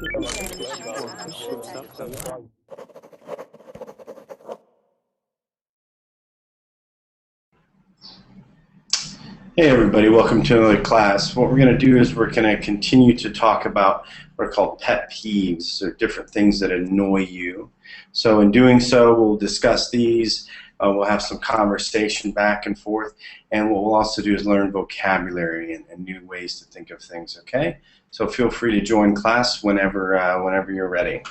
Hey everybody, welcome to another class. What we're going to do is we're going to continue to talk about what are called pet peeves, or different things that annoy you. So in doing so, we'll discuss these, we'll have some conversation back and forth, and what we'll also do is learn vocabulary and new ways to think of things, okay? So feel free to join class whenever you're ready.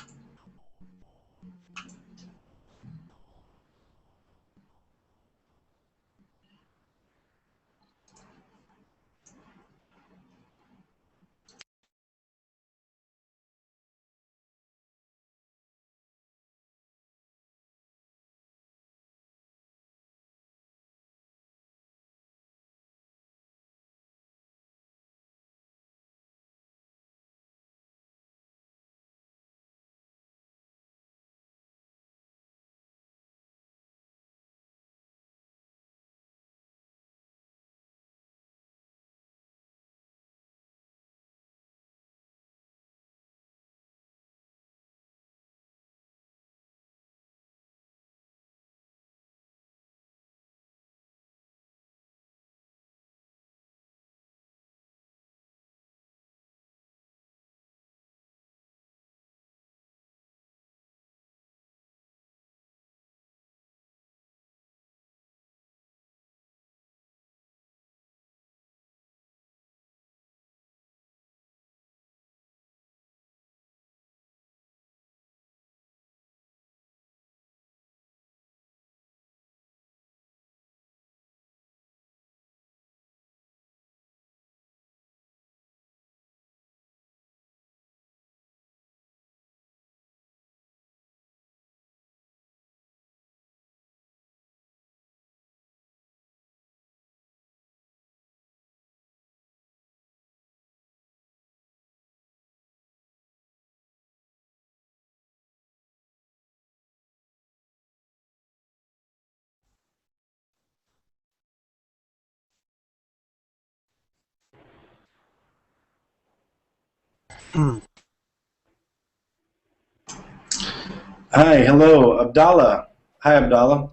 Hi, hello, Abdallah. Hi, Abdallah.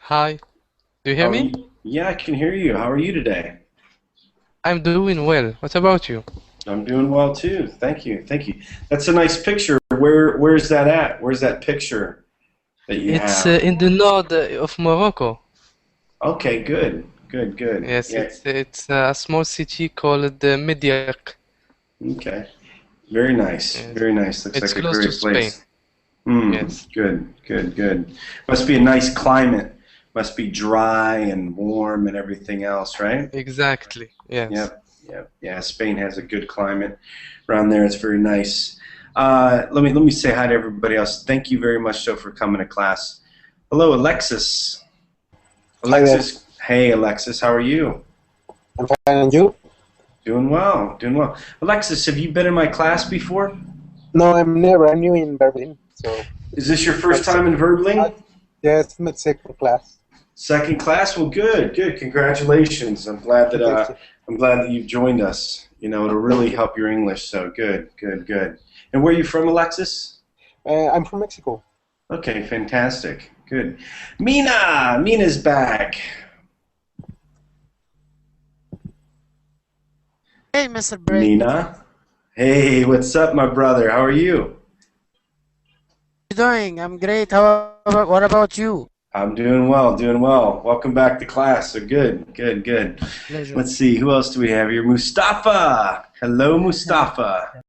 Hi, do you hear How are me? you? Yeah, I can hear you. How are you today? I'm doing well. What about you? I'm doing well too. Thank you. Thank you. That's a nice picture. Where's that at? Where's that picture that you It's have? in the north of Morocco. Okay, good. Good, good. Yes, Yeah. it's a small city called Mediaq. Okay. Very nice. Yes, Very nice. Looks it's like a close to great Spain. place. Hmm. Yes, Good, good, good. Must be a nice climate. Must be dry and warm and everything else, right? exactly. Yes. Yep, yep, yeah. Spain has a good climate around there. It's very nice. Let me say hi to everybody else. Thank you very much, Joe, for coming to class. Hello, Alexis. Hi there. Alexis, hey, Alexis, how are you? I'm fine, and you? Doing well, doing well. Alexis, have you been in my class before? No, I'm never. I'm new in Berlin, so Is this your first my time in Verbling? yes, my second class. Second class? Well, good, good. Congratulations. I'm glad that you've joined us. You know, it'll really help your English. So good, good, good. And where are you from, Alexis? I'm from Mexico. Okay, fantastic. Good. Mina's back. Hey, Mr. Bret. Mina. Hey, what's up, my brother? How are you? How you doing? I'm great. What about you? I'm doing well, doing well. Welcome back to class. So good, good, good. Pleasure. Let's see, who else do we have here? Mustafa. Hello, Mustafa.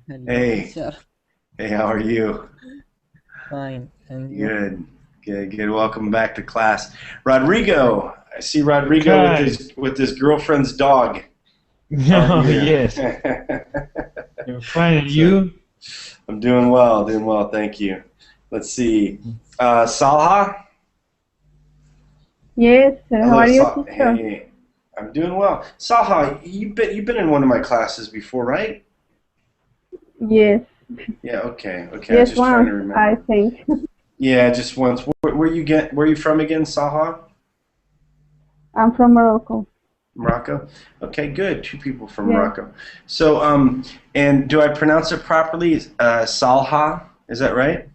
Hello, Hey, sir. hey, how are you? Fine. And you? Good, good, good. Welcome back to class. Rodrigo. I see Rodrigo with his girlfriend's dog. No, yes. Here. You're fine, and So, you? I'm doing well, thank you. Let's see. Salha? Yes, how Hello, are you, Salha. teacher? Hey, I'm doing well. Salha, you've been in one of my classes before, right? Yes, Yeah, okay, okay. I was yes, just trying to once, I remember. think. Yeah, just once. Where you from again, Salha? I'm from Morocco. Morocco? Okay, good. Two people from Yes. Morocco. So, and do I pronounce it properly? Salha, is that right?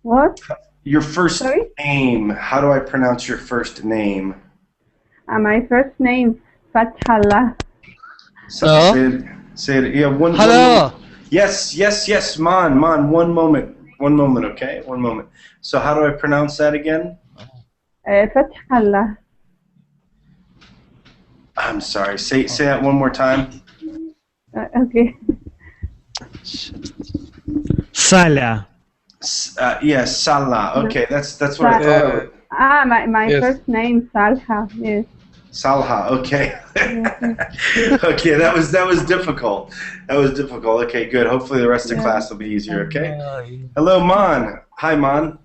What? Your first Sorry? name. How do I pronounce your first name? My first name, Fathallah. Hello? Say it. Yeah, one Hello. moment. Yes, Man, one moment, okay? One moment. So how do I pronounce that again? Fathallah. I'm sorry. Say that one more time. Okay. Sala. Yes, Salah. Okay, that's what I thought it was. My Yes. first name, Salha. Yes. Salha. Okay. Yes. Okay, that was difficult. That was difficult. Okay, good. Hopefully the rest of Yeah. class will be easier. Okay. Hello, Man. Hi, Man.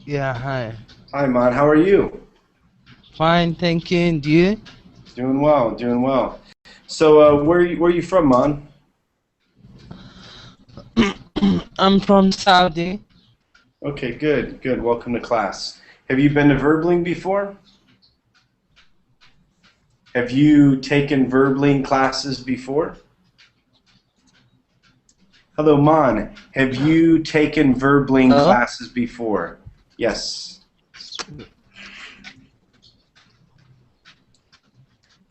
Yeah, hi. Hi, Man. How are you? Fine, thank you. And you? Doing well. Doing well. So, where are you from, Man? I'm from Saudi. Okay, good. Good. Welcome to class. Have you been to Verbling before? Have you taken Verbling classes before? Hello, Man. Have you taken Verbling Hello? classes before? Yes.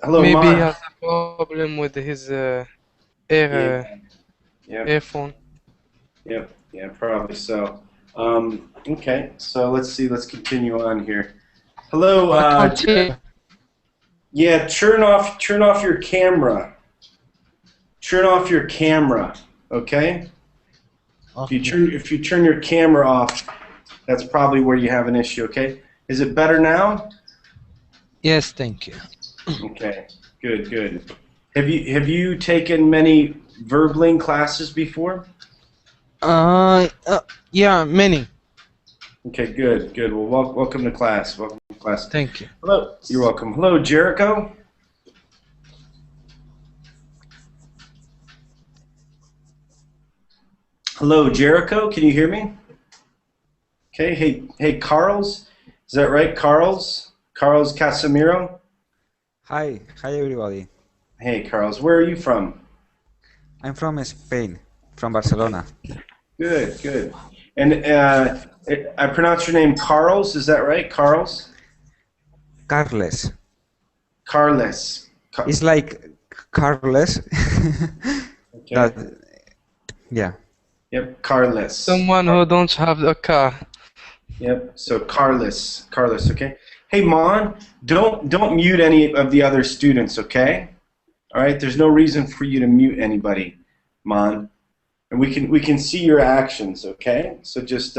Hello, Maybe he Man. has a problem with his Yeah. Yep. earphone. Yep. Yeah, probably so. Okay. So let's see. Let's continue on here. Hello. I can't hear. Yeah. Turn off your camera. Turn off your camera. Okay. If you turn your camera off, that's probably where you have an issue. Okay. Is it better now? Yes, thank you. Okay. Good. Have you taken many Verbling classes before? Yeah, many. Okay. Good. Well, welcome to class. Welcome to class. Thank you. Hello. You're welcome. Hello, Jericho. Hello, Jericho. Can you hear me? Okay. Hey, Carls. Is that right, Carls? Carls Casemiro. Hi everybody. Hey, Carls. Where are you from? I'm from Spain, from Barcelona. Good. And I pronounce your name Carls. Is that right, Carls? Carles. Carles. It's like Carles. Okay. That, yeah. Yep, Carles. Someone who don't have a car. Yep. So Carlos, okay. Hey, Mon, don't mute any of the other students, okay? All right. There's no reason for you to mute anybody, Mon, and we can see your actions, okay? So just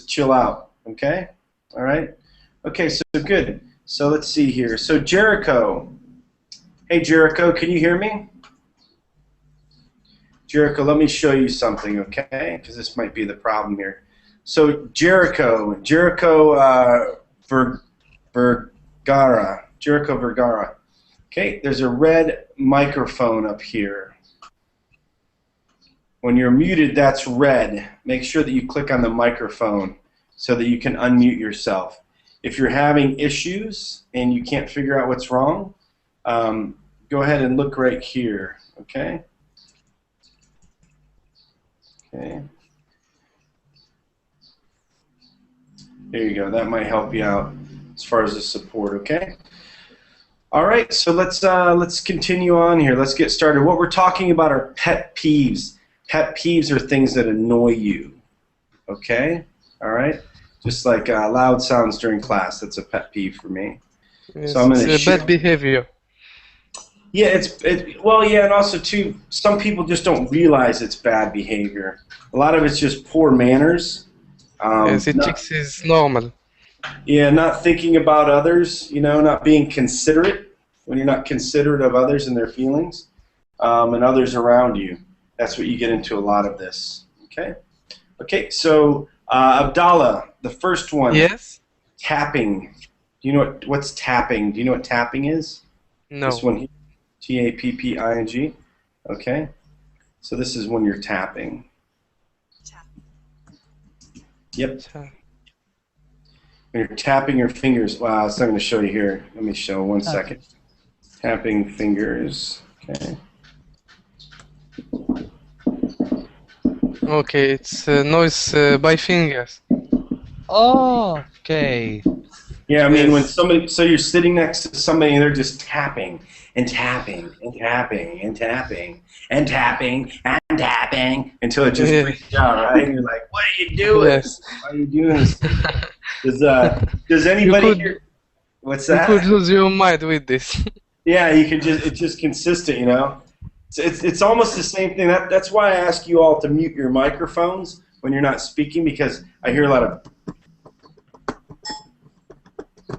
chill out, okay? All right. Okay. So good. So let's see here. So Jericho. Hey, Jericho, can you hear me? Jericho, let me show you something, okay? Because this might be the problem here. So Jericho Vergara. Okay, there's a red microphone up here. When you're muted, that's red. Make sure that you click on the microphone so that you can unmute yourself. If you're having issues and you can't figure out what's wrong, go ahead and look right here, okay? Okay. There you go. That might help you out as far as the support, okay? All right, so let's continue on here. Let's get started. What we're talking about are pet peeves. Pet peeves are things that annoy you, okay? All right? Just like loud sounds during class. That's a pet peeve for me. Yes, So I'm going to it's a bad behavior. Yeah, well, yeah, and also too, some people just don't realize it's bad behavior. A lot of it's just poor manners. Yes, it Not- thinks it's normal. Yeah, not thinking about others, not being considerate when you're not considerate of others and their feelings, and others around you. That's what you get into a lot of this. Okay, so Abdallah, the first one, Yes? tapping. Do you know what's tapping? Do you know what tapping is? No. This one here, T-A-P-P-I-N-G. Okay, so this is when you're tapping. Yep. When you're tapping your fingers. Wow, it's not going to show you here. Let me show 1 second. Tapping fingers. Okay. Okay, it's noise by fingers. Okay. Yeah, I mean, when Yes. somebody, so you're sitting next to somebody and they're just tapping and tapping and tapping and tapping and tapping and tapping until it just Yeah. freaks out, right? And you're like, what are you doing? Yes. Why are you doing this? Does anybody could- here? What's You that? could lose your mind with this. Yeah, you can just, it's just consistent, you know? It's almost the same thing. That's why I ask you all to mute your microphones when you're not speaking, because I hear a lot of,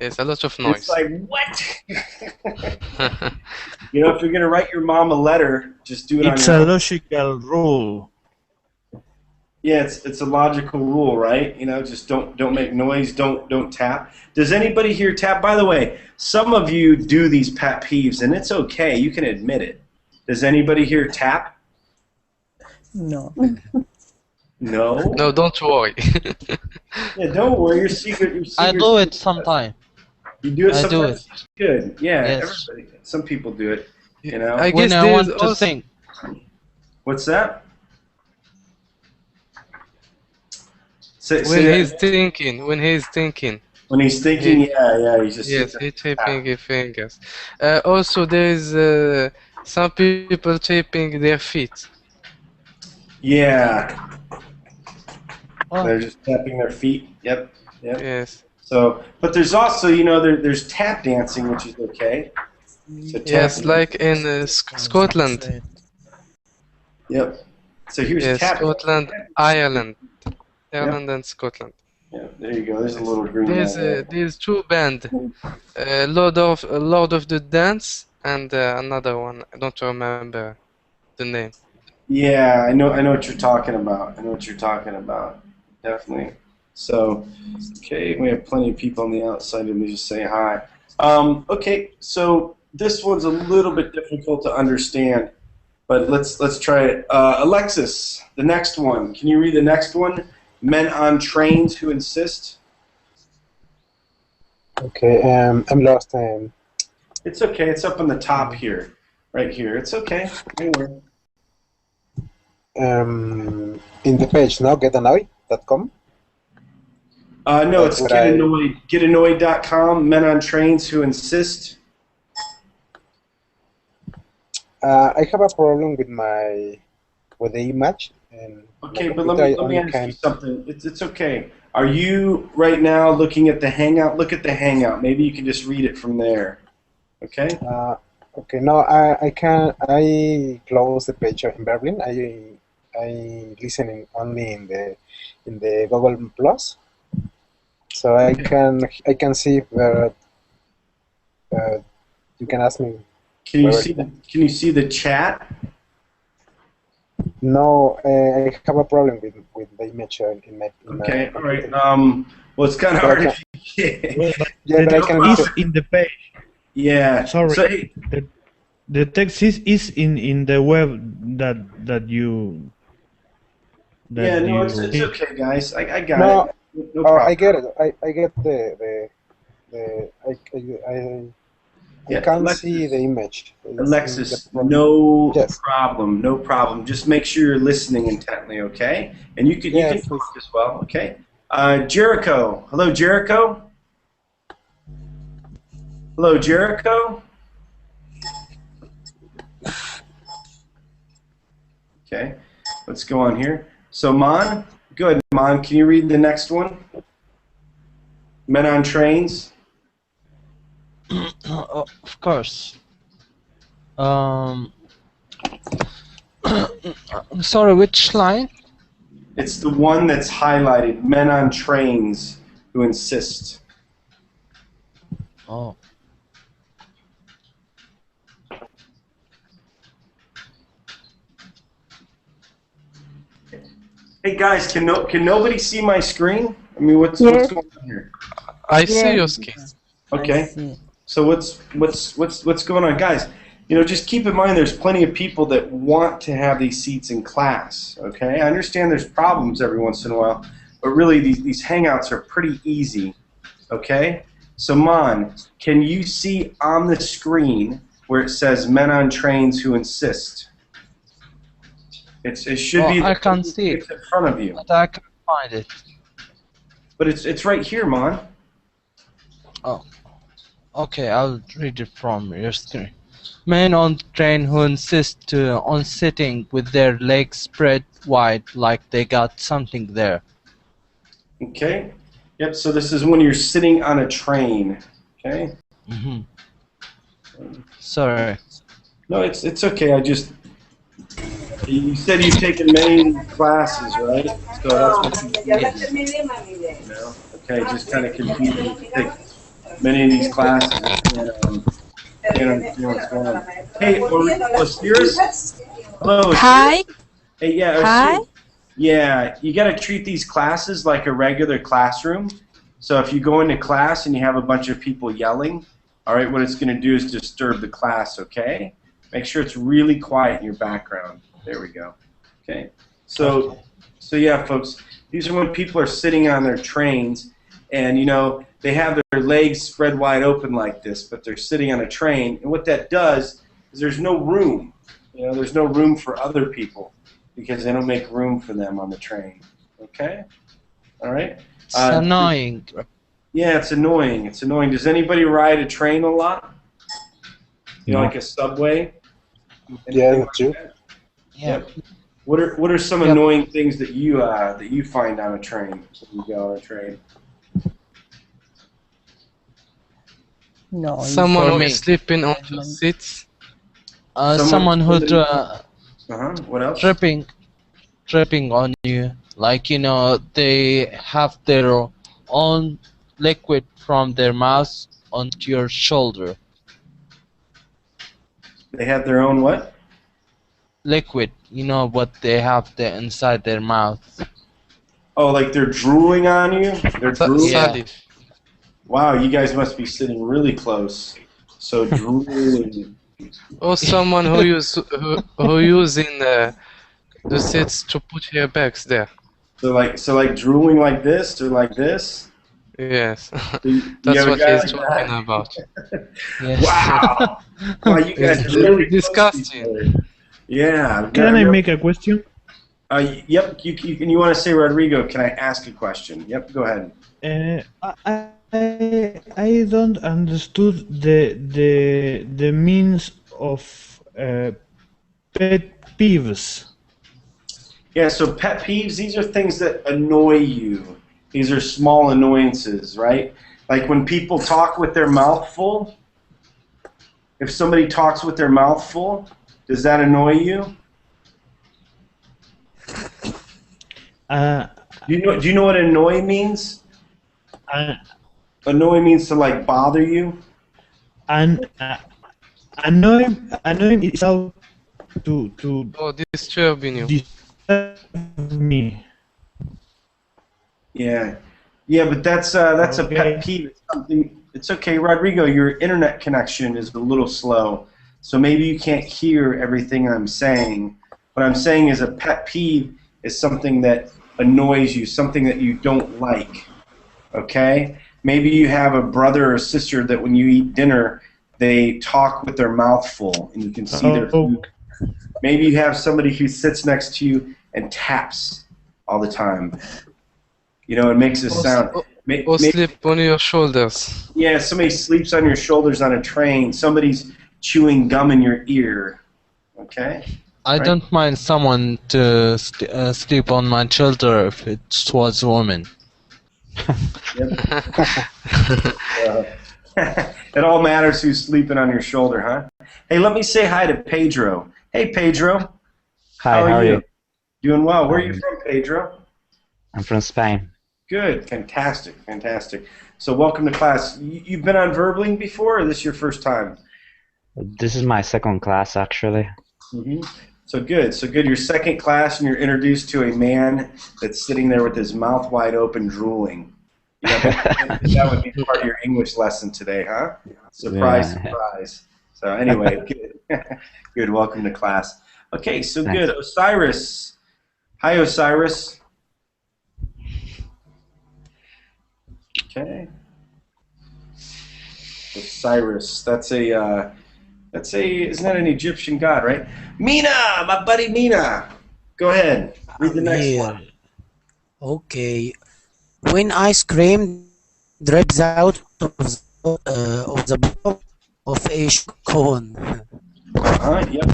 Yes, a lot of noise. it's like, what? You know, if you're going to write your mom a letter, just do it It's on a your logical rule. Yeah, it's a logical rule, right? You know, just don't make noise, don't tap. Does anybody here tap? By the way, some of you do these pet peeves, and it's okay. You can admit it. Does anybody here tap? No. No. No, don't worry. Yeah, don't worry. Your secret. I do it sometimes. You do it I do sometimes. Good. Yeah. Yes. Everybody. Some people do it. You know. I When guess I want there's to also, think. What's that? Say when that he's again. thinking, when he's thinking. When he's thinking, yeah, he's just Yes, sits he's there. tapping his fingers. Also, there's some people tapping their feet. Yeah. Oh. They're just tapping their feet. Yep. Yes. So, but there's also, you know, there's tap dancing, which is okay. So Yes, tap- like in Scotland. Yep. So here's Yes, tap. Scotland, Ireland. Ireland and Scotland. Yeah, there you go. There's a little green. There's two bands. Lord of the Dance and another one. I don't remember the name. Yeah, I know what you're talking about. Definitely. So, okay, we have plenty of people on the outside. Let me just say hi. Okay, so this one's a little bit difficult to understand, but let's try it. Alexis, the next one. Can you read the next one? Men on trains who insist. Okay, I'm lost. It's okay. It's up on the top here, right here. It's okay. Don't worry. In the page now, getannoyed.com. No, it's Would I- getannoyed.com. Men on trains who insist. I have a problem with the image. And Okay, my but computer let me only ask you can- something. It's okay. Are you right now looking at the Hangout? Look at the Hangout. Maybe you can just read it from there. Okay. Okay, no, I can. I close the page in Berlin. I listening only in the Google Plus, so I can see where you can ask me. Can you Where- see? Can you see the chat? No, I have a problem with the image in my. Okay. All right. computer. Well, it's kind of hard. If you Yeah, but I The can. text is in the page. yeah. Sorry. So, hey, The text is in the web that you. yeah. No, it's you- okay, guys. I got No, it. No problem. I get it. I get the I Yeah, can't Alexis. see the image. It's Alexis, the problem. no Yes. problem, no problem. Just make sure you're listening intently, okay? And you can Yes, talk as well, okay? Jericho, hello, Jericho. Hello, Jericho. Okay, let's go on here. So, Mon, go ahead, Mon. Can you read the next one? Men on trains. Of course. Sorry, which line? It's the one that's highlighted. Men on trains who insist. Oh. Hey guys, can nobody see my screen? I mean, what's Yes. going on here? I see Yeah. your skin. I Okay. see. So what's going on, guys? You know, just keep in mind there's plenty of people that want to have these seats in class. Okay, I understand there's problems every once in a while, but really these hangouts are pretty easy. Okay? So, Mon, can you see on the screen where it says men on trains who insist? It should be I can't see it, it's in front of you. but I can find it. But it's right here, Mon. Oh, okay, I'll read it from your screen. Men on train who insist on sitting with their legs spread wide like they got something there. Okay? Yep, so this is when you're sitting on a train. Okay? Mm-hmm. Sorry. No, it's okay. You said you've taken many classes, right? So that's what you know? Okay, just kind of confusing. You take many of these classes and can't understand what's going on. Hey, Osiris? Hello, Osiris? Hi. Hey, yeah, Hi. Osiris. Yeah, you got to treat these classes like a regular classroom. So if you go into class and you have a bunch of people yelling, all right, what it's going to do is disturb the class, okay? Make sure it's really quiet in your background. There we go. Okay. So yeah, folks, these are when people are sitting on their trains and, you know, they have their legs spread wide open like this, but they're sitting on a train. And what that does is there's no room. You know, there's no room for other people because they don't make room for them on the train. Okay? All right? It's annoying. Yeah, it's annoying. It's annoying. Does anybody ride a train a lot? You know, like a subway? Yeah, that's true. Yeah. What are some annoying things that you find on a train when you go on a train? No. Someone who is sleeping on the seats. Someone who What else? tripping on you, like, you know, they have their own liquid from their mouth onto your shoulder. They have their own what? Liquid, you know what they have there inside their mouth. Oh, like they're drooling on you? They're drooling? Yeah. Wow, you guys must be sitting really close. So drooling. Or someone who using the seats to put your bags there. So like drooling like this or like this? Yes. You That's have a what guy he's like talking that? about. Yes. Wow. Wow, you guys are really disgusting. Yeah. Can I make a question? Yep. You want to say, Rodrigo? Can I ask a question? Yep. Go ahead. I don't understood the means of pet peeves. Yeah. So pet peeves. These are things that annoy you. These are small annoyances, right? Like when people talk with their mouth full. If somebody talks with their mouth full, does that annoy you? Do you know what annoy means? Annoy means to like bother you. And annoy is how to disturbing you. disturb me. Yeah, but that's a pet peeve. It's something. It's okay, Rodrigo. Your internet connection is a little slow, so maybe you can't hear everything I'm saying. What I'm saying is a pet peeve is something that annoys you, something that you don't like. Okay? Maybe you have a brother or sister that when you eat dinner, they talk with their mouth full, and you can see their food. Maybe you have somebody who sits next to you and taps all the time. You know, it makes a sound. Or sleep on your shoulders. Yeah, somebody sleeps on your shoulders on a train. Somebody's chewing gum in your ear. Okay? I don't mind someone to sleep on my shoulder if it was a woman. It all matters who's sleeping on your shoulder, huh? Hey, let me say hi to Pedro. Hey, Pedro. Hi, how are you? Doing well. Where are you from, Pedro? I'm from Spain. Good. Fantastic. Fantastic. So welcome to class. You've been on Verbling before, or this your first time? This is my second class, actually. Mm-hmm. So good. So good. Your second class, and you're introduced to a man that's sitting there with his mouth wide open, drooling. That would be part of your English lesson today, huh? Surprise, surprise. So anyway, good. Good. Welcome to class. Okay, so good. Osiris. Hi, Osiris. Okay. Osiris. That's a isn't that an Egyptian god, right? Mina, my buddy Mina. Go ahead. Read the I'm next here. one. Okay. When ice cream drips out of the bottom of a sugar cone. Yep.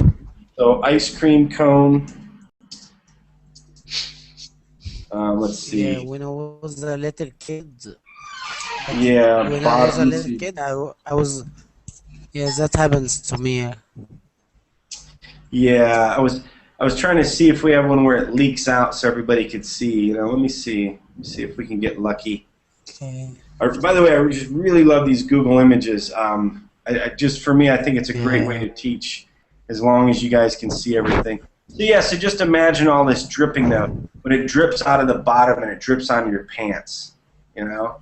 So ice cream cone. Let's see. Yeah, when I was a little kid. Yeah, When I was a bottom. little kid, I was. Yeah, that happens to me. Yeah, I was trying to see if we have one where it leaks out so everybody could see. You know, let me see. Let me see if we can get lucky. Okay. By the way, I just really love these Google images. Just for me, I think it's a great way to teach, as long as you guys can see everything. So yeah, so just imagine all this dripping though. When it drips out of the bottom and it drips onto your pants, you know.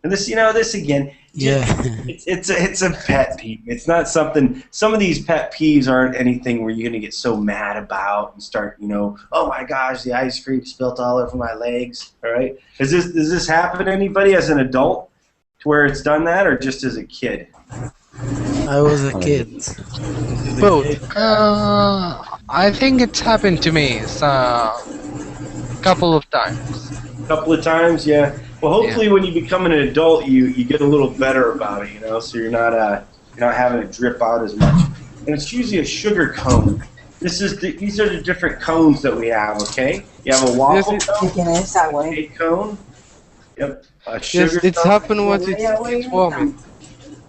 And this, you know, this again. Yeah. It's a pet peeve. It's not something. Some of these pet peeves aren't anything where you're gonna get so mad about and start, you know, oh my gosh, the ice cream spilt all over my legs. All right. Does this happen to anybody as an adult, to where it's done that, or just as a kid? I was a kid. Both. I think it's happened to me a couple of times. Couple of times, yeah. Well, hopefully when you become an adult, you get a little better about it, you know, so you're not having it drip out as much. And it's usually a sugar cone. These are the different cones that we have. Okay, you have a waffle cone, a cone. Yep, a sugar. Yes, it's cone. happened when it's warming.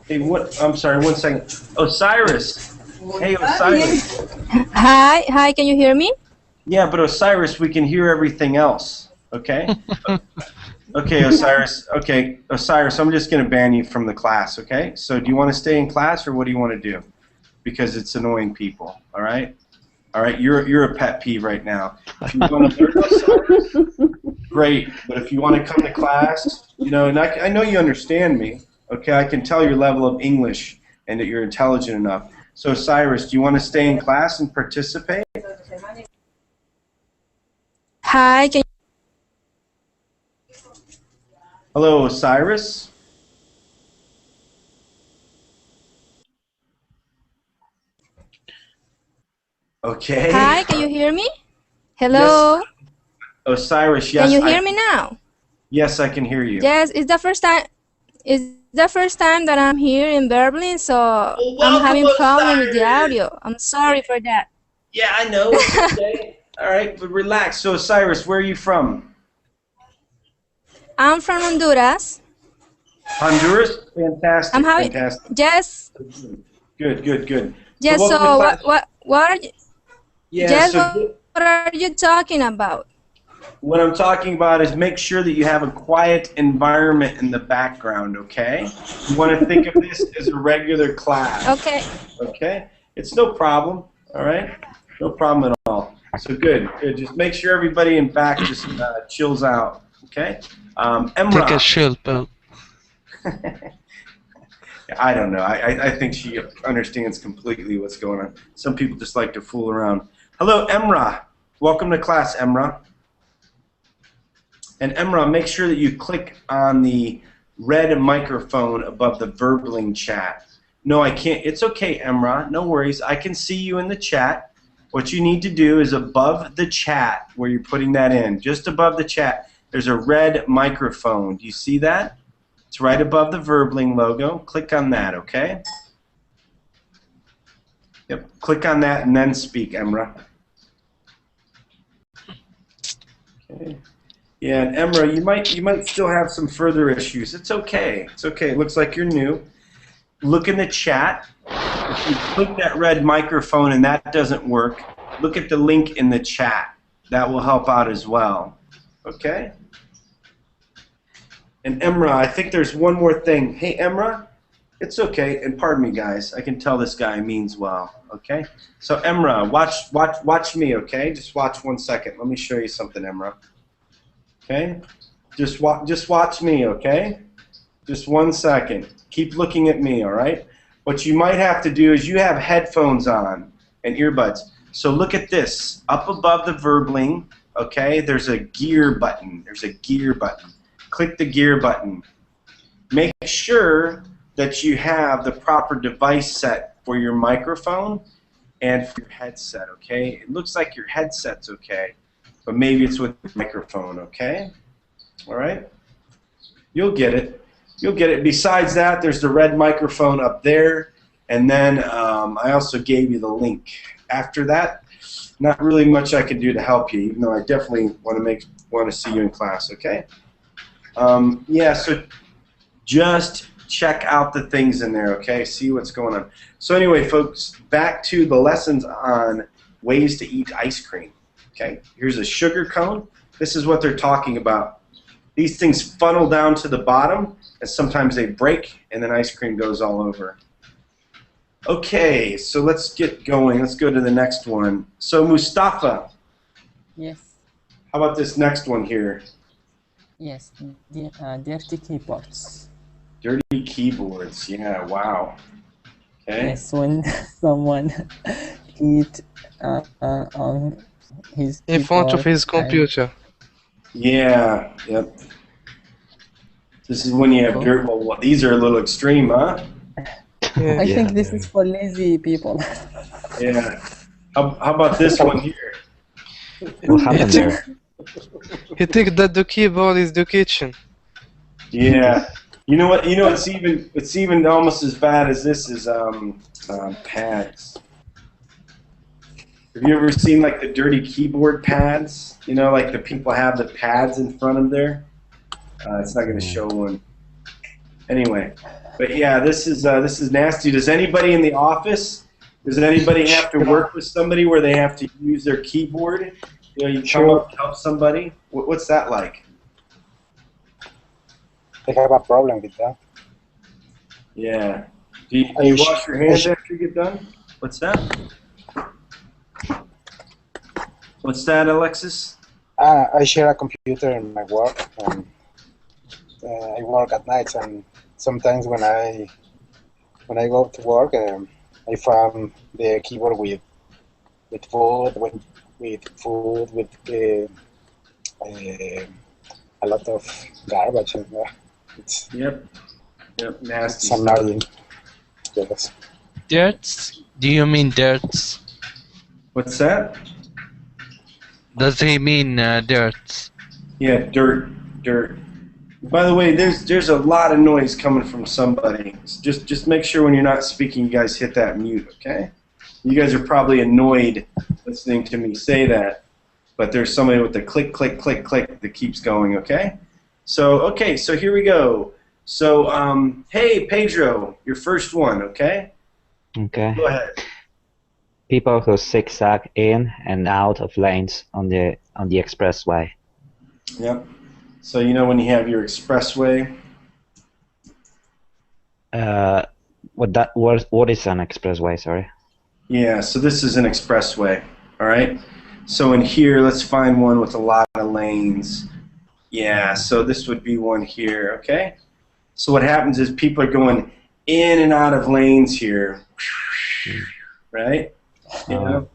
Hey, what? I'm sorry. 1 second. Osiris. Hey, Osiris. Hi, can you hear me? Yeah, but Osiris, we can hear everything else. Okay. Okay, Osiris. Okay, Osiris, I'm just going to ban you from the class, okay? So do you want to stay in class, or what do you want to do? Because it's annoying people, all right? All right, you're a pet peeve right now. If you want to learn Osiris, great. But if you want to come to class, you know, and I know you understand me, okay? I can tell your level of English and that you're intelligent enough. So, Osiris, do you want to stay in class and participate? Hi, can Hello, Osiris. Okay. Hi, can you hear me? Hello? Yes. Osiris, yes. Can you hear me now? Yes, I can hear you. Yes, it's the first time. It's the first time that I'm here in Berlin, so I'm having problem with the audio. I'm sorry for that. Yeah, I know. It's okay. All right, but relax. So, Osiris, where are you from? I'm from Honduras. Honduras? Fantastic. I'm having Fantastic. yes. Good. Yes. welcome to So class. what are you? Yeah, Yes. so What are you talking about? what I'm talking about is make sure that you have a quiet environment in the background, okay? You want to think of this as a regular class. Okay. Okay? It's no problem, all right? No problem at all. So good. Just make sure everybody in back just chills out, okay? Emra. Take a chill pill. I don't know. I think she understands completely what's going on. Some people just like to fool around. Hello, Emra. Welcome to class, Emra. And Emra, make sure that you click on the red microphone above the verbling chat. No, I can't. It's okay, Emra. No worries. I can see you in the chat. What you need to do is above the chat where you're putting that in, just above the chat, there's a red microphone. Do you see that? It's right above the verbling logo. Click on that, okay? Yep. Click on that and then speak, Emra. Okay. Yeah, and Emra, you might still have some further issues. It's okay. It's okay. It looks like you're new. Look in the chat. If you click that red microphone and that doesn't work, look at the link in the chat. That will help out as well. Okay? And Emra, I think there's one more thing. Hey, Emra, it's okay. And pardon me, guys. I can tell this guy means well. Okay? So, Emra, watch me, okay? Just watch 1 second. Let me show you something, Emra. Okay? Just watch me, okay? Just 1 second. Keep looking at me, all right? What you might have to do is you have headphones on and earbuds. So look at this. Up above the verbling, okay, there's a gear button. There's a gear button. Click the gear button. Make sure that you have the proper device set for your microphone and for your headset, okay? It looks like your headset's okay, but maybe it's with the microphone, okay? All right? You'll get it. You'll get it. Besides that, there's the red microphone up there, and then I also gave you the link. After that, not really much I can do to help you, even though I definitely want to see you in class, okay? Yeah, so just check out the things in there, okay? See what's going on. So anyway, folks, back to the lessons on ways to eat ice cream, okay? Here's a sugar cone. This is what they're talking about. These things funnel down to the bottom, and sometimes they break, and then ice cream goes all over. Okay, so let's get going. Let's go to the next one. So Mustafa. Yes. How about this next one here? Yes. Dirty keyboards. Dirty keyboards. Yeah, wow. Okay. Yes, when someone eat on his In front of keyboard his computer. Yeah, yep. This is when you have dirt. Well, these are a little extreme, huh? I think this is for lazy people. Yeah. How about this one here? What happened there? He thinks that the keyboard is the kitchen. Yeah. You know what? You know it's even almost as bad as this is pads. Have you ever seen like the dirty keyboard pads? You know, like the people have the pads in front of there. It's not going to show one. Anyway, but yeah, this is nasty. Does anybody in the office? Does anybody have to work with somebody where they have to use their keyboard? You know, you come up to help somebody. What's that like? I have a problem with that. Yeah. Do you wash your hands after you get done? What's that? What's that, Alexis? I share a computer in my work, and I work at nights. And sometimes when I go to work, I found the keyboard with food, with a lot of garbage. And, Yep, nasty. It's annoying. Yes. Dirts? Do you mean dirts? What's that? Does he mean dirts? Yeah, dirt. By the way, there's a lot of noise coming from somebody. Just make sure when you're not speaking, you guys hit that mute, okay? You guys are probably annoyed listening to me say that, but there's somebody with the click, click, click, click that keeps going, okay? So here we go. So, hey, Pedro, your first one, okay? Okay. Go ahead. People who zigzag in and out of lanes on the expressway. Yep. So you know when you have your expressway. What is an expressway? Sorry. Yeah. So this is an expressway. All right. So in here, let's find one with a lot of lanes. Yeah. So this would be one here. Okay. So what happens is people are going in and out of lanes here. Right. You know?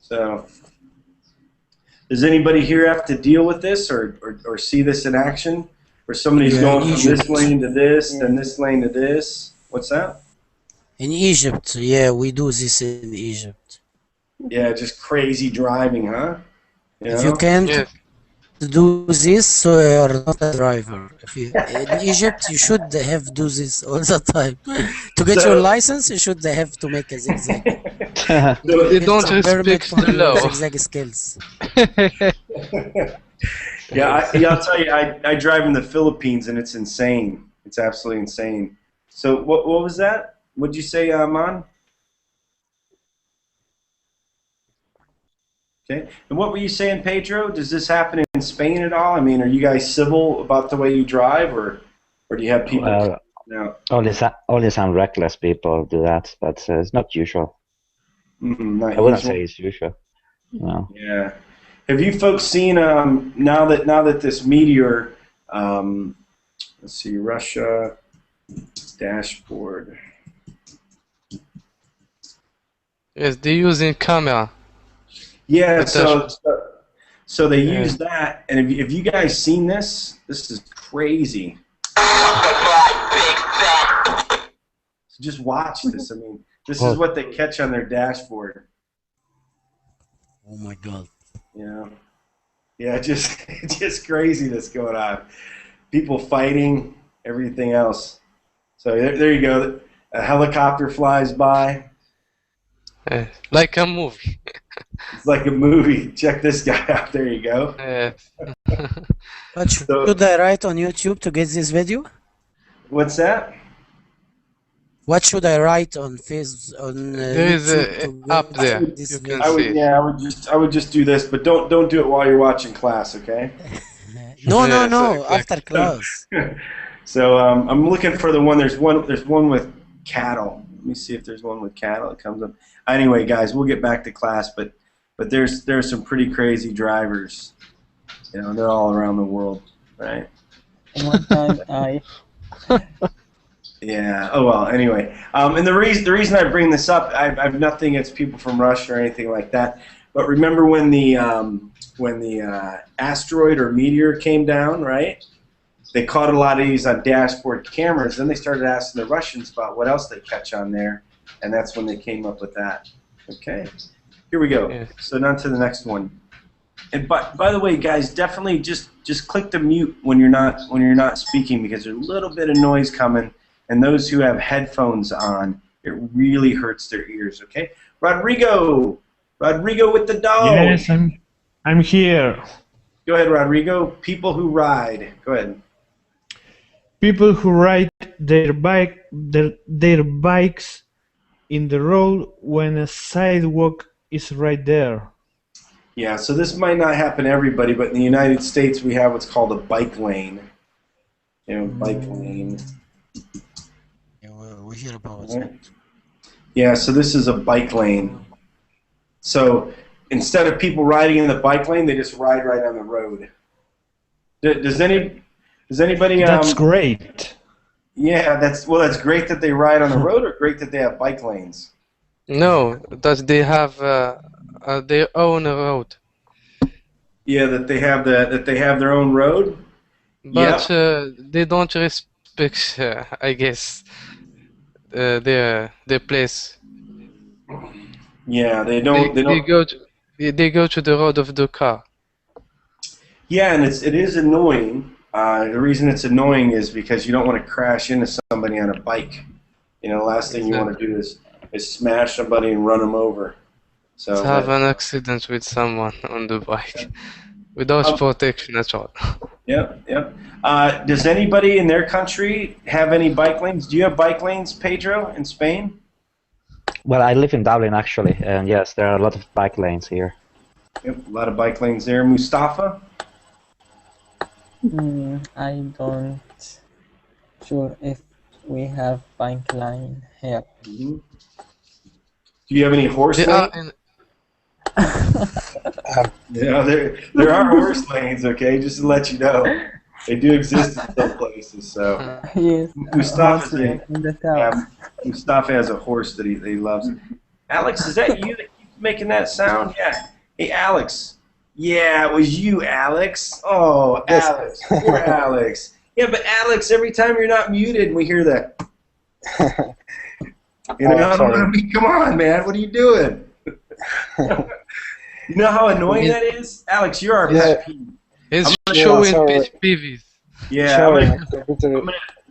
So, does anybody here have to deal with this or see this in action? Where somebody's going from this lane to this, then this lane to this? What's that? In Egypt, yeah, we do this in Egypt. Yeah, just crazy driving, huh? If you can't do this, so you're not a driver. In Egypt, you should have do this all the time. To get your license, you should have to make a zigzag. You don't respect the law. Zigzag skills. Yeah, I'll tell you, I drive in the Philippines and it's insane. It's absolutely insane. So what was that? What did you say, Man? Okay. And what were you saying, Pedro? Does this happen in Spain at all? I mean, are you guys civil about the way you drive, or do you have people? No. Only some reckless people do that, but it's not usual. Not I wouldn't usual. say it's usual. No. Yeah. Have you folks seen now that this meteor? Let's see, Russia dashboard. Yes, they're using camera. Yeah, so they use that, and if you guys seen this, this is crazy. So just watch this. I mean, this is what they catch on their dashboard. Oh my God. You know? Yeah, just craziness going on. People fighting, everything else. So there you go. A helicopter flies by. Like a movie. It's like a movie. Check this guy out. There you go. What should I write on YouTube to get this video? What's that? What should I write on there is YouTube to a up there. this You video? can see it. Yeah, I would just do this, but don't do it while you're watching class, okay? No, Exactly. after class. So I'm looking for the one. There's one with cattle. Let me see if there's one with cattle. It comes up. Anyway, guys, we'll get back to class, but there's some pretty crazy drivers. You know, they're all around the world, right? One time Yeah. Oh well. Anyway, and the reason I bring this up, I've nothing against people from Russia or anything like that. But remember when the asteroid or meteor came down, right? They caught a lot of these on dashboard cameras. Then they started asking the Russians about what else they catch on there, and that's when they came up with that. Okay. Here we go. So now to the next one. And by the way, guys, definitely just click the mute when you're not speaking, because there's a little bit of noise coming. And those who have headphones on, it really hurts their ears, okay? Rodrigo with the dog. Yes, I'm here. Go ahead, Rodrigo. People who ride. Go ahead. People who ride their bikes in the road when a sidewalk is right there. Yeah, so this might not happen to everybody, but in the United States we have what's called a bike lane. You know, bike lane. We hear about it. Yeah, so this is a bike lane. So instead of people riding in the bike lane, they just ride right on the road. Does anybody? That's great. Yeah, that's great that they ride on the road, or great that they have bike lanes. No, that they have their own road. Yeah, that they have their own road. But they don't respect, I guess, their place. Yeah, they don't. They go to the road of the car. Yeah, and it is annoying. The reason it's annoying is because you don't want to crash into somebody on a bike. You know, the last thing you want to do is smash somebody and run them over. So have an accident with someone on the bike without protection at all. Yep. Does anybody in their country have any bike lanes? Do you have bike lanes, Pedro, in Spain? Well, I live in Dublin actually, and yes, there are a lot of bike lanes here. Yep, a lot of bike lanes there. Mustafa? I don't sure if we have bike line here. Mm-hmm. Do you have any horse lanes? Yeah, there are horse lanes, okay, just to let you know. They do exist in some places, so. Yes, Mustafa has a horse that he loves. Alex, is that you that keeps making that sound? Yeah. Hey, Alex. Yeah, it was you, Alex. Oh, Alex. Poor Alex. Yeah, but Alex, every time you're not muted, we hear that. You know, come on, man. What are you doing? You know how annoying that is? Alex, you're our pet peeve. It's showing peeves. Yeah,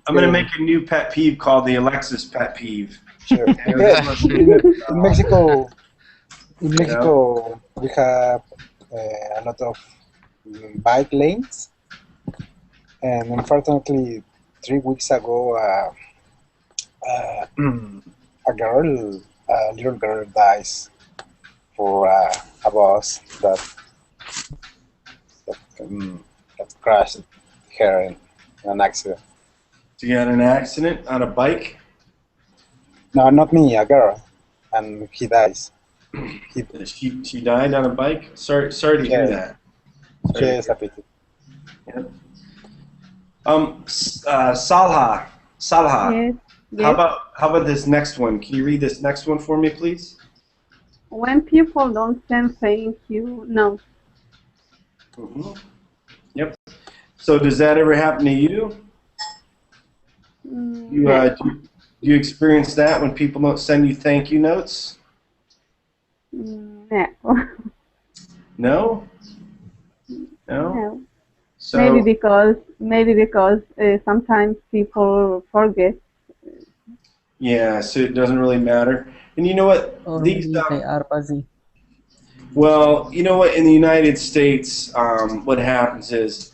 I'm gonna make a new pet peeve called the Alexis pet peeve. Sure. In Mexico, we have a lot of bike lanes, and unfortunately, 3 weeks ago, a little girl dies for a bus that crashed her in an accident. So you had an accident on a bike? No, not me, a girl, and he dies. She died on a bike? Sorry to hear that. Yes, a pity. Yep. Salha. Yes. How about this next one? Can you read this next one for me, please? When people don't send thank you, no. Mm-hmm. Yep. So does that ever happen to you? Yes. Do you experience that when people don't send you thank you notes? No. No? No? No. So, Maybe because sometimes people forget. yeah, so it doesn't really matter. And you know what? Or These maybe they are busy. Well, you know what? In the United States, what happens is,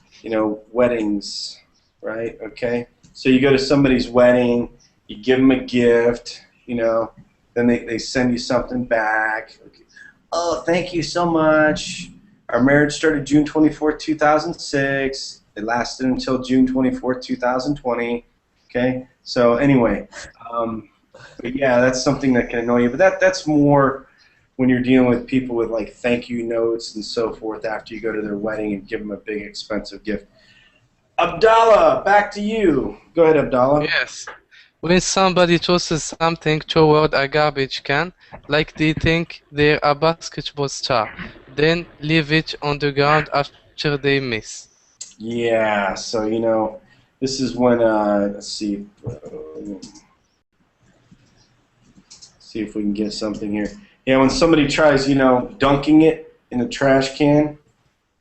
weddings, right? Okay, so you go to somebody's wedding, you give them a gift, then they send you something back. Okay. Oh, thank you so much. Our marriage started June 24th, 2006. It lasted until June 24th, 2020. Okay, so anyway, but yeah, that's something that can annoy you. But that's more when you're dealing with people with like thank you notes and so forth after you go to their wedding and give them a big expensive gift. Abdallah, back to you. Go ahead, Abdallah. Yes. When somebody tosses something toward a garbage can, like they think they're a basketball star, then leave it on the ground after they miss. Yeah, so this is when let's see if we can get something here. Yeah, when somebody tries, dunking it in a trash can.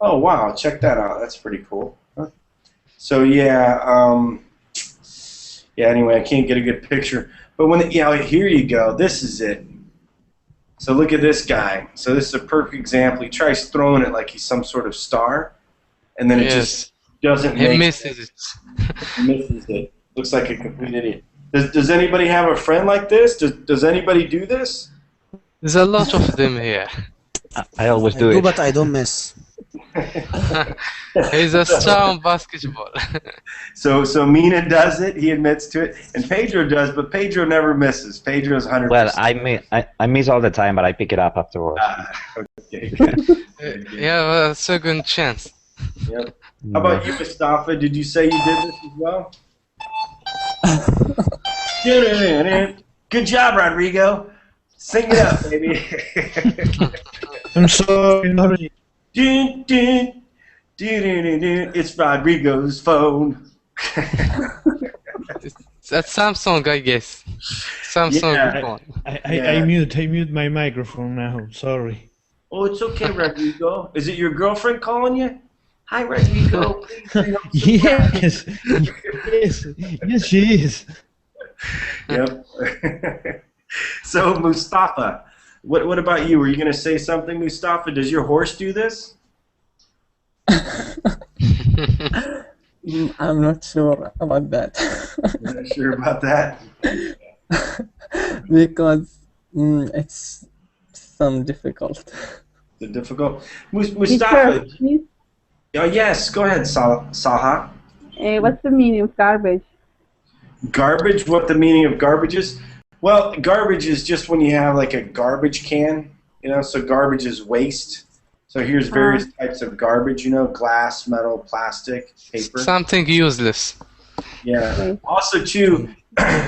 Oh wow, check that out. That's pretty cool. Huh? So yeah, anyway, I can't get a good picture. But here you go. This is it. So look at this guy. So this is a perfect example. He tries throwing it like he's some sort of star, and then it just doesn't He make misses it. misses it. Looks like a complete idiot. Does anybody have a friend like this? Does anybody do this? There's a lot of them here. I always I do do, it. but I don't miss. He's a star on basketball. So Mina does it. He admits to it, and Pedro does, but Pedro never misses. Pedro's 100%. Well, I miss all the time, but I pick it up afterwards. Okay. You have a second chance. Yep. How about you, Mustafa? Did you say you did this as well? Good job, Rodrigo. Sing it up, baby. I'm sorry. Dun, dun, dun, dun, dun, dun. It's Rodrigo's phone. That's Samsung, I guess. Samsung phone. I mute my microphone now. Sorry. Oh, it's okay, Rodrigo. Is it your girlfriend calling you? Hi, Rodrigo. Yes, yes, she is. Yep. So, Mustafa, what about you? Were you going to say something, Mustafa? Does your horse do this? I'm not sure about that. You're not sure about that? Because it's some difficult. The difficult? Mustafa. Oh, yes, go ahead, Saha. What's the meaning of garbage? Garbage? What the meaning of garbage is? Well, garbage is just when you have like a garbage can, so garbage is waste. So here's various types of garbage, glass, metal, plastic, paper. Something useless. Yeah. Okay. Also, too,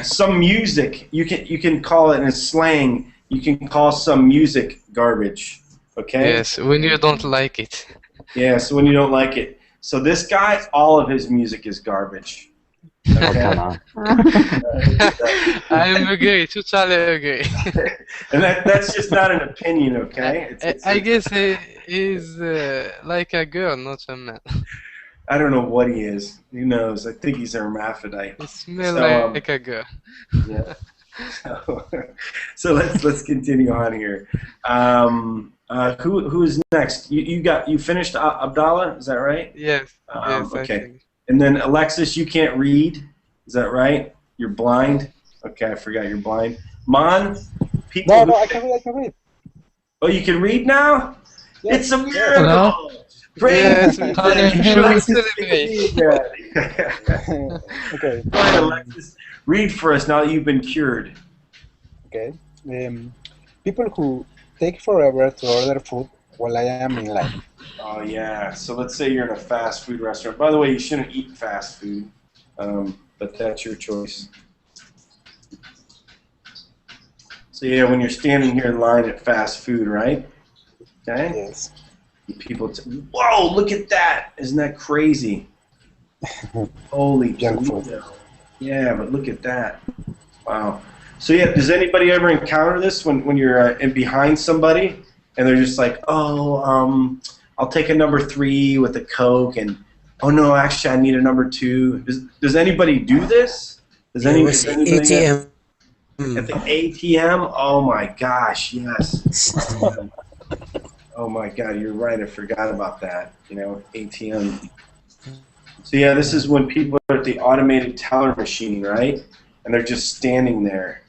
some music, you can call it in slang, you can call some music garbage, okay? Yes, when you don't like it. Yeah, so when you don't like it. So this guy, all of his music is garbage. Okay. I agree, totally agree. And that's just not an opinion, okay? I guess he's like a girl, not a man. I don't know what he is. Who knows? I think he's a hermaphrodite. He smells like a girl. Yeah. So let's continue on here. Who's next? You finished Abdallah? Is that right? Yes. Yes. Okay. And then Alexis, you can't read. Is that right? You're blind. Okay, I forgot you're blind. Mon, people. No, I can read. Oh, you can read now? Yes. It's a miracle. Hello? Praise Yes, Okay. Go ahead, Alexis. Read for us now that you've been cured. Okay. People who take forever to order food while I am in line. Oh, yeah. So let's say you're in a fast food restaurant. By the way, you shouldn't eat fast food, but that's your choice. So, yeah, when you're standing here in line at fast food, right? Okay? Yes. People whoa, look at that. Isn't that crazy? Holy junk food. Yeah, but look at that. Wow. So yeah, does anybody ever encounter this when you're in behind somebody and they're just like, oh, I'll take a number 3 with a Coke, and oh no, actually I need a number 2. Does anybody do this? Does It anybody? was ATM. At the ATM? Oh my gosh, yes. Oh my God, you're right. I forgot about that. You know, ATM. So yeah, this is when people are at the automated teller machine, right? And they're just standing there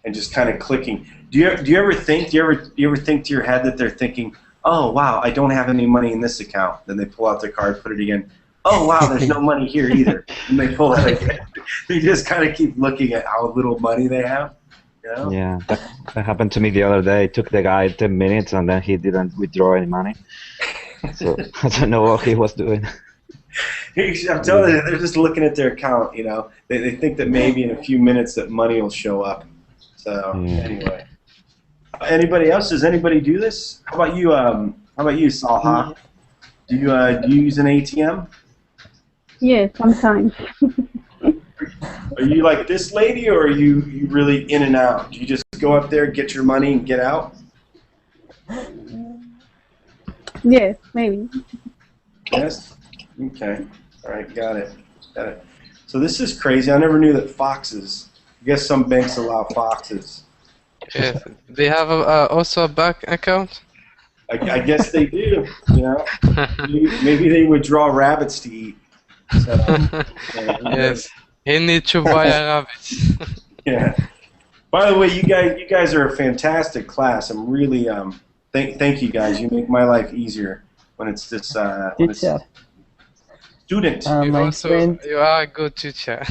and just kind of clicking. Do you ever think? Do you ever think to your head that they're thinking, oh wow, I don't have any money in this account? Then they pull out their card, put it again. Oh wow, there's no money here either. And they pull it again. They just kind of keep looking at how little money they have. You know? Yeah, that happened to me the other day. It took the guy 10 minutes and then he didn't withdraw any money. So I don't know what he was doing. I'm telling you, they're just looking at their account. You know, they think that maybe in a few minutes that money will show up. So anyway, anybody else? Does anybody do this? How about you? How about you, Salha? Do you use an ATM? Yes, sometimes. Are you like this lady, or are you really in and out? Do you just go up there, get your money, and get out? Yes, maybe. Yes? Okay. All right, got it. Got it. So this is crazy. I never knew that foxes, I guess some banks allow foxes. Yes. They have also a bank account? I guess they do, you know. Maybe they withdraw rabbits to eat. So, yes. He needs to buy a rabbit. Yeah. By the way, you guys are a fantastic class. I'm really thank you guys. You make my life easier when it's this Teacher. Student. My friend. You are a good teacher.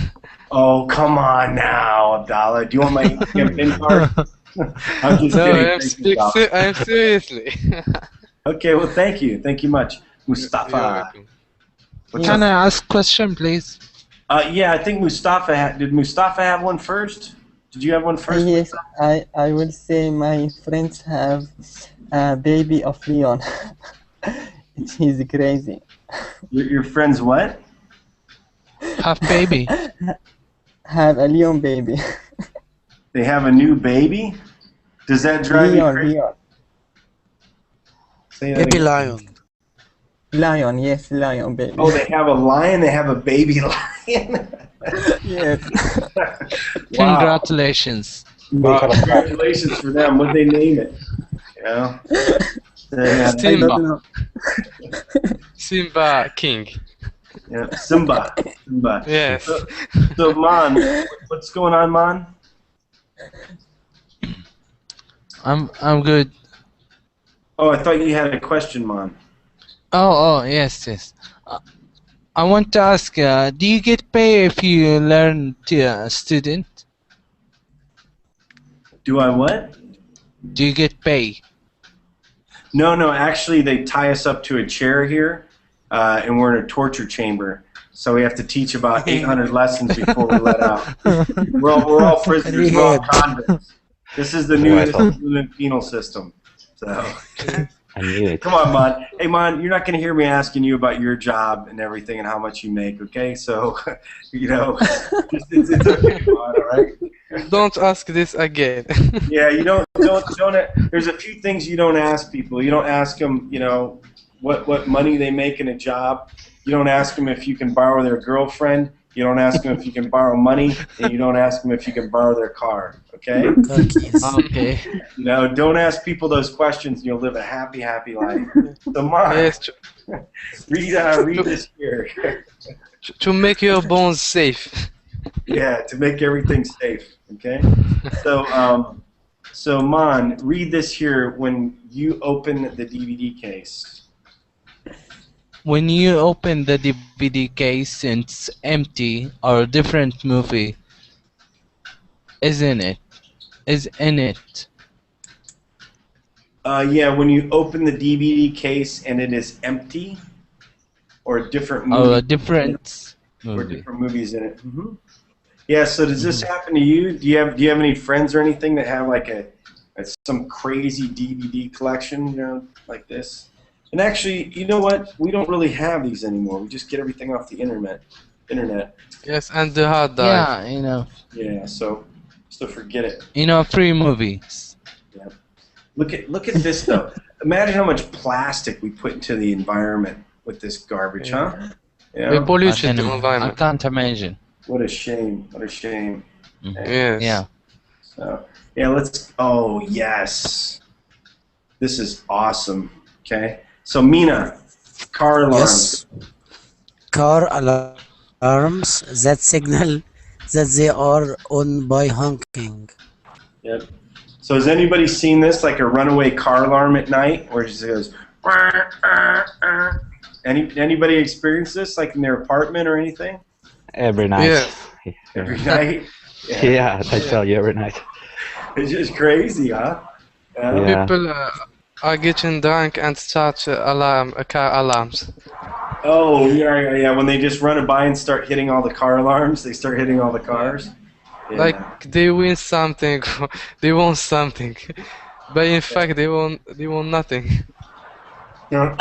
Oh, come on now, Abdallah. Do you want my ATM PIN card? I'm just kidding. I'm seriously. Okay, well, thank you. Thank you much. Mustafa. Can I ask a question, please? Yeah, I think Mustafa did Mustafa have one first? Did you have one first? Yes, I will say my friends have a baby of Leon. He's crazy. Your friends what? Have baby. Have a Leon baby. They have a new baby? Does that drive you crazy? Leon. Say that Baby again. lion. Lion, yes, lion baby. Oh, they have a lion? They have a baby lion? Yes. Wow. Congratulations. Congratulations for them. What'd they name it? You know? Simba. Simba King. Yeah, Simba. Yes. So Man, what's going on, Man? I'm good. Oh, I thought you had a question, Man. Oh, yes. I want to ask, do you get paid if you learn to a student? Do I what? Do you get paid? No, actually they tie us up to a chair here, and we're in a torture chamber. So we have to teach about 800 lessons before we let out. We're all prisoners, we're all convicts. This is the new penal system. So I knew it. come on, Mon. Hey, Mon, you're not going to hear me asking you about your job and everything and how much you make, okay? So, you know, it's okay, Mon, all right? Don't ask this again. Yeah, you don't. There's a few things you don't ask people. You don't ask them, you know, what money they make in a job. You don't ask them if you can borrow their girlfriend. You don't ask them if you can borrow money, and you don't ask them if you can borrow their car. Okay? Okay. You know, don't ask people those questions, and you'll live a happy life. So, Mark, read this here. To make your bones safe. Yeah, to make everything safe. Okay. So Mon, read this here when you open the DVD case. When you open the DVD case, it's empty or a different movie is in it. Yeah, when you open the DVD case and it is empty, or a different movie. Oh, a different movie. Or different movies in it. Mm-hmm. Yeah. So does this happen to you? Do you have any friends or anything that have like some crazy DVD collection, you know, like this? And actually, you know what? We don't really have these anymore. We just get everything off the internet. Yes, and the hard drive. Yeah, you know. Yeah. So So forget it. Free movies. Yep. Look at this though. Imagine how much plastic we put into the environment with this garbage, huh? Yeah. We polluted the I environment. can't imagine. What a shame. What a shame. Yes. Yeah. So yeah, let's. Oh yes. This is awesome. Okay. So Mina, car alarms. Yes. Car alarms that signal that they are on by honking. Yep. So has anybody seen this, like a runaway car alarm at night, where it just goes? Anybody experience this, like in their apartment or anything? Every night. Yeah. Every night. Yeah, I tell you every night. It's just crazy, huh? Yeah. People are getting drunk and start car alarms. Oh yeah. When they just run by and start hitting all the car alarms, they start hitting all the cars. Yeah. Like they win something, they want something, but in fact they want nothing. Yep.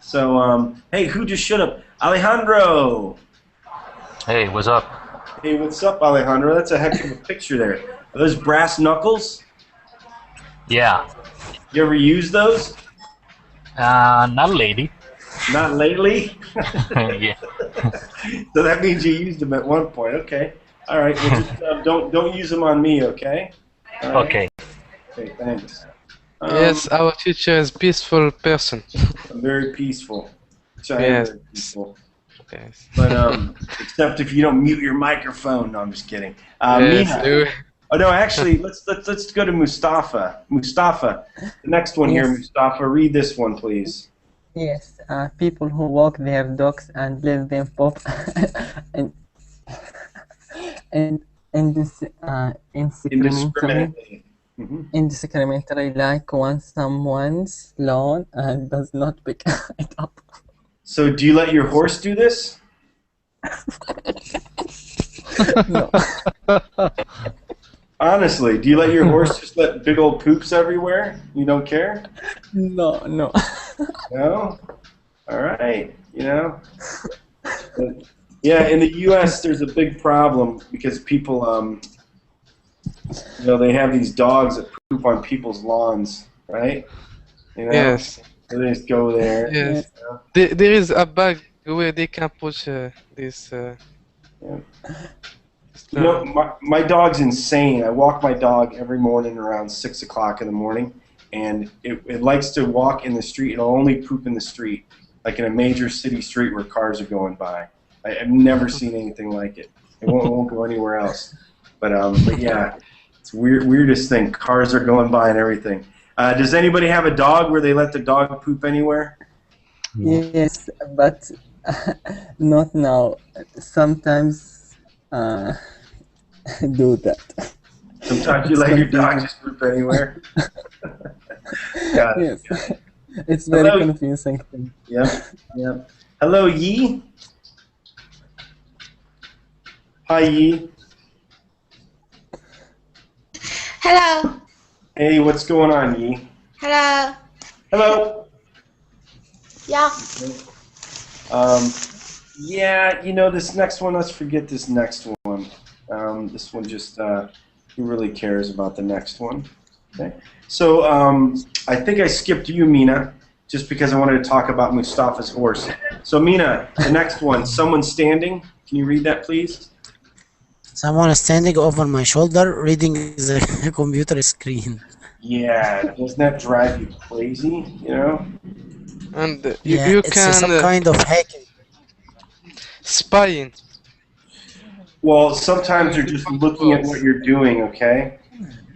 So hey, who just showed up? Alejandro. Hey, what's up? Hey, what's up, Alejandro? That's a heck of a picture there. Are those brass knuckles? Yeah. You ever use those? Not lately. Not lately? Yeah. So that means you used them at one point. Okay. All right. Well, just, don't use them on me, okay? All right. Okay. Okay, thanks. Yes, our teacher is peaceful person. I'm very peaceful. So Yes. very peaceful. Yes. But except if you don't mute your microphone. No, I'm just kidding. Yes, Mina. Oh no, actually, let's go to Mustafa. Mustafa, the next one here, Yes. Mustafa. Read this one, please. Yes, people who walk their dogs and let them pop and Indiscriminately. indiscriminately, like on someone's lawn and does not pick it up. So, do you let your horse do this? No. Honestly, do you let your horse just let big old poops everywhere? You don't care? No. No? All right. But, yeah, in the U.S., there's a big problem because people, they have these dogs that poop on people's lawns, right? Yes. So they just go there. Yes. There is a bag where they can put this. My dog's insane. I walk my dog every morning around 6 o'clock in the morning, and it likes to walk in the street. It'll only poop in the street, like in a major city street where cars are going by. I've never seen anything like it. It won't go anywhere else. But yeah, it's weirdest thing. Cars are going by and everything. Does anybody have a dog where they let the dog poop anywhere? Yes, but not now. Sometimes do that. Sometimes you let your dog just poop anywhere. Got it. Yes, it's very Hello. confusing thing. Yeah. Hello, Yi. Hi, Yi. Hello. Hey, what's going on, Yi? Hello. Hello. Yeah. Yeah, this next one, let's forget this next one. This one just, who really cares about the next one? Okay. So, I think I skipped you, Mina, just because I wanted to talk about Mustafa's horse. So, Mina, the next one, someone standing. Can you read that, please? Someone is standing over my shoulder reading the computer screen. Yeah, doesn't that drive you crazy, And Yeah, you it's can some kind of hacking. spying. Well, sometimes you're just looking at what you're doing, okay?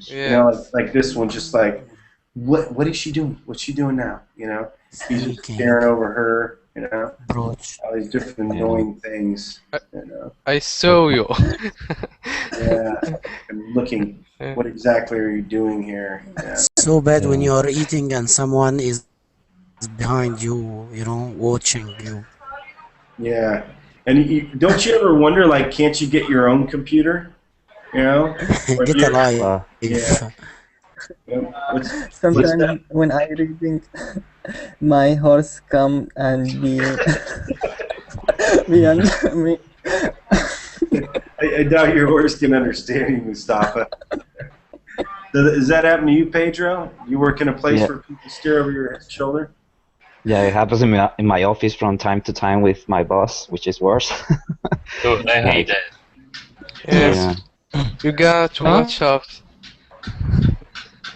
Yeah. Like this one, just like, what is she doing? What's she doing now? He's just staring over her, all these different annoying things, I saw you. Yeah, I'm looking, what exactly are you doing here? Yeah. So bad when you are eating and someone is behind you, watching you. Yeah, and don't you ever wonder, like, can't you get your own computer? Or Get you- alive. Yeah. Sometimes when I reading, my horse come and be behind me. I doubt your horse can understand you, Mustafa. Does that happen to you, Pedro? You work in a place Yeah. where people stare over your shoulder? Yeah, it happens in my office from time to time with my boss, which is worse. Dude, I hate that. Yes. You got to watch out.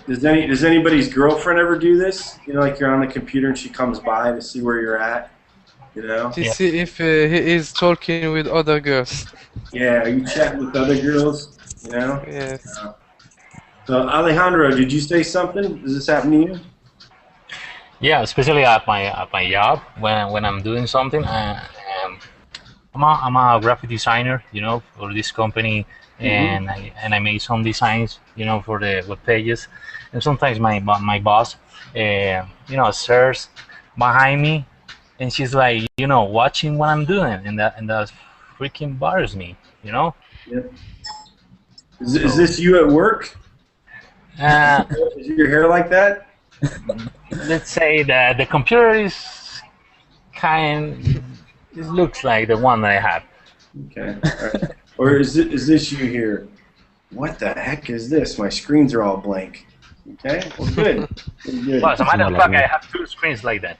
Does anybody's girlfriend ever do this? You know, like you're on the computer and she comes by to see where you're at. You know? To see if he is talking with other girls. Yeah, are you chatting with other girls? You know? Yes. So Alejandro, did you say something? Does this happen to you? Yeah, especially at my job when I'm doing something. I'm a graphic designer, you know, for this company, and I made some designs, you know, for the web pages. And sometimes my boss, you know, stares behind me, and she's like, you know, watching what I'm doing, and that freaking bothers me, you know. Yeah. Is this you at work? Is your hair like that? Let's say that the computer is it looks like the one that I have. Okay. All right. Or is this you here? What the heck is this? My screens are all blank. Okay. Well, good. Good. Well, as a matter of fact, I have 2 screens like that.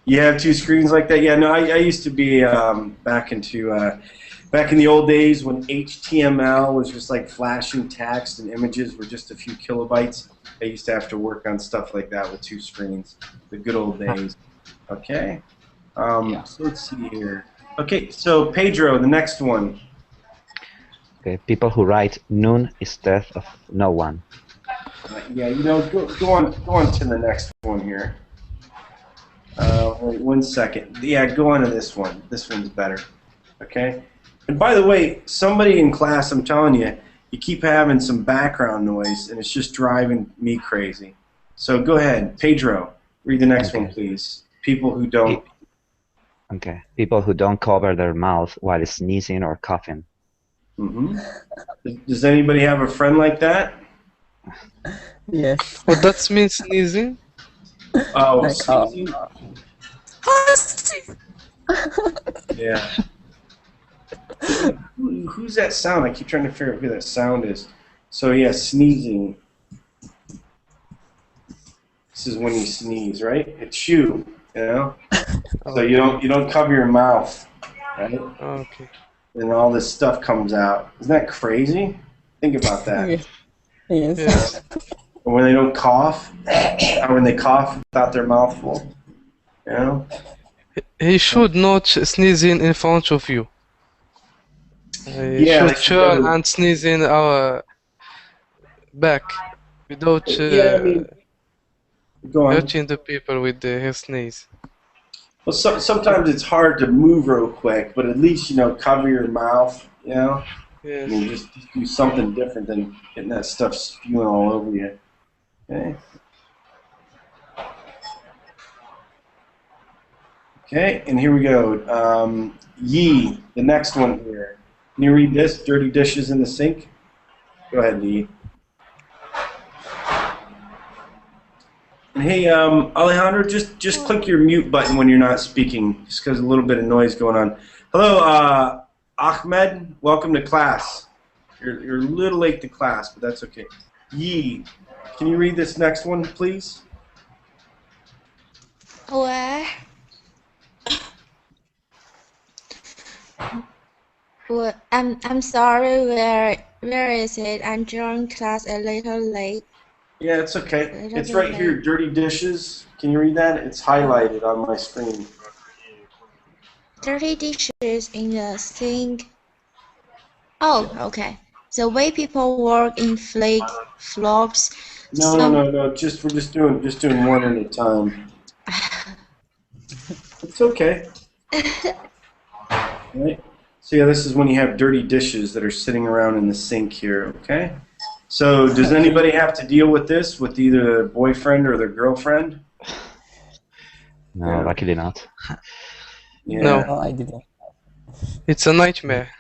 You have 2 screens like that? Yeah. No, I used to be back in the old days when HTML was just like flashing text and images were just a few kilobytes. I used to have to work on stuff like that with 2 screens. The good old days. Okay. So let's see here. Okay, so Pedro, the next one. Okay, people who write "none" instead of "no one." Yeah, you know, go on to the next one here. Wait 1 second. Yeah, go on to this one. This one's better. Okay. And by the way, somebody in class, I'm telling you, you keep having some background noise, and it's just driving me crazy. So go ahead, Pedro. Read the next one, please. People who don't. Okay, people who don't cover their mouth while sneezing or coughing. Does anybody have a friend like that? Yes. What that means sneezing? Oh, Like, sneezing? Yeah. Who's that sound? I keep trying to figure out who that sound is. So yeah, sneezing. This is when you sneeze, right? It's you, you know. So you don't cover your mouth, right? Okay. And all this stuff comes out. Isn't that crazy? Think about that. Yes. Or when they don't cough, or when they cough without their mouth full, you know. He should not sneeze in front of you. He Yeah, should turn and sneeze in our back without Go on. hurting the people with his sneeze. Well, sometimes it's hard to move real quick, but at least, you know, cover your mouth, you know. Yes. I mean, just do something different than getting that stuff spewing all over you. Okay. Okay, and here we go. Yee, the next one here. Can you read this? Dirty dishes in the sink? Go ahead, Yee. And hey, Alejandro, just click your mute button when you're not speaking, just because a little bit of noise going on. Hello, Ahmed. Welcome to class. You're a little late to class, but that's okay. Yee, can you read this next one, please? Where? Well, I'm sorry. Where is it? I'm joining class a little late. Yeah, it's okay. It's right here, dirty dishes. Can you read that? It's highlighted on my screen. Dirty dishes in the sink. Oh, okay. The way people work in flops. No. We're just doing one at a time. It's okay. Right. So yeah, this is when you have dirty dishes that are sitting around in the sink here. Okay. So does anybody have to deal with this with either their boyfriend or their girlfriend? No, luckily not. Yeah. No, I didn't. It's a nightmare.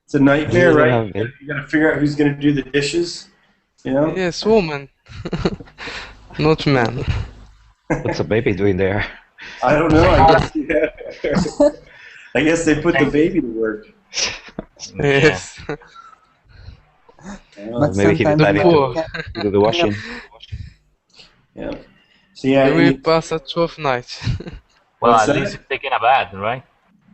It's a nightmare, Yeah, right? You gotta figure out who's gonna do the dishes. You know? Yes, woman. Not man. What's a baby doing there? I don't know. I guess they put the baby to work. Yes. But Maybe he sometimes decided poor. to do the washing. Yeah. So yeah, You will and pass a tough night. Well, what's at least that? he's taking a bath, right?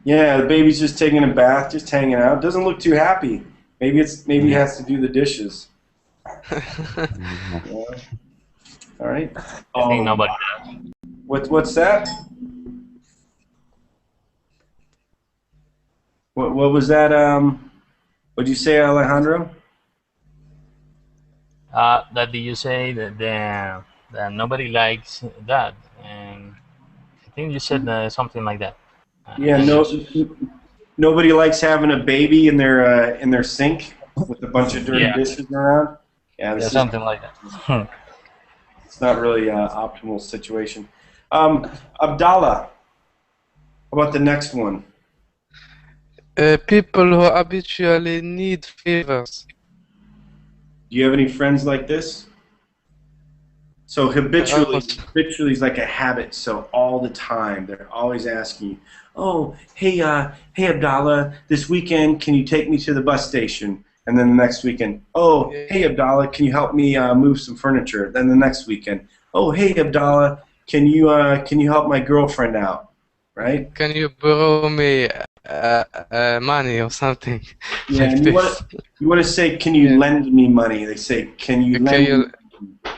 Yeah, the baby's just taking a bath, just hanging out. Doesn't look too happy. Maybe he has to do the dishes. Yeah. All right. I think Oh, nobody does. what's that? What was that? What'd you say, Alejandro? That did you say that nobody likes that? And I think you said something like that. I Yeah, think no, it's nobody likes having a baby in their sink with a bunch of dirty yeah, dishes around. Yeah, yeah, this is something like that. it's not really an optimal situation. Abdallah, how about the next one? People who habitually need favors. Do you have any friends like this? So habitually is like a habit. So all the time, they're always asking you, "Oh, hey Abdallah, this weekend, can you take me to the bus station?" And then the next weekend, "Oh, hey Abdallah, can you help me move some furniture?" Then the next weekend, "Oh, hey Abdallah, can you help my girlfriend out?" Right? Can you borrow me money or something Yeah, like and this? you want to say, "Can you lend me money?" They say, "Can you lend me?"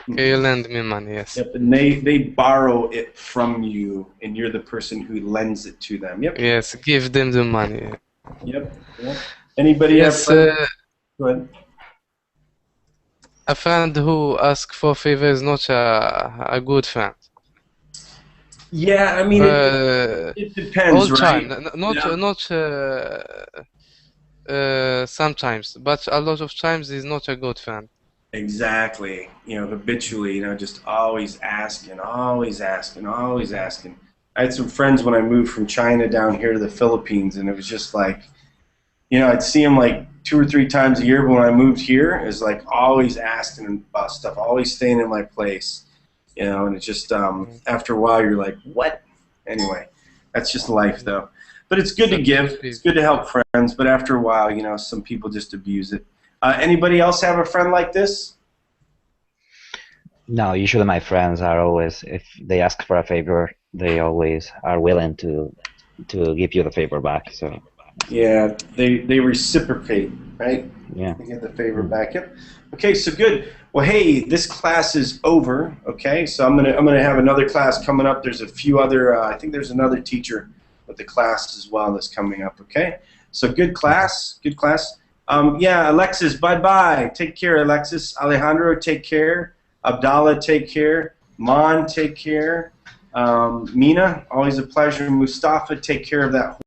Can you lend me money? Yes. Yep, and they borrow it from you, and you're the person who lends it to them. Yep. Yes, give them the money. Yep. Yep. Anybody have Yes, friends? Go ahead. a friend who asks for favor is not a good friend. Yeah, I mean it depends, All time, right? not Yeah. sometimes, but a lot of times he's not a good friend. Exactly. Habitually, just always asking, always asking, always asking. I had some friends when I moved from China down here to the Philippines, and it was just like, I'd see them like 2 or 3 times a year, but when I moved here, it was like always asking about stuff, always staying in my place, and it's just, after a while, you're like, what? Anyway, that's just life, though. But it's good to give. It's good to help friends, but after a while, some people just abuse it. Anybody else have a friend like this? No, usually my friends are always, if they ask for a favor, they always are willing to give you the favor back. So Yeah, they reciprocate, right? yeah. They get the favor back. Yep. Okay, so good. Well, hey, this class is over. Okay, so I'm gonna have another class coming up. There's a few other. I think there's another teacher with the class as well that's coming up. Okay, so good class. Good class. Yeah, Alexis, bye-bye. Take care, Alexis. Alejandro, take care. Abdallah, take care. Mon, take care. Mina, always a pleasure. Mustafa, take care of that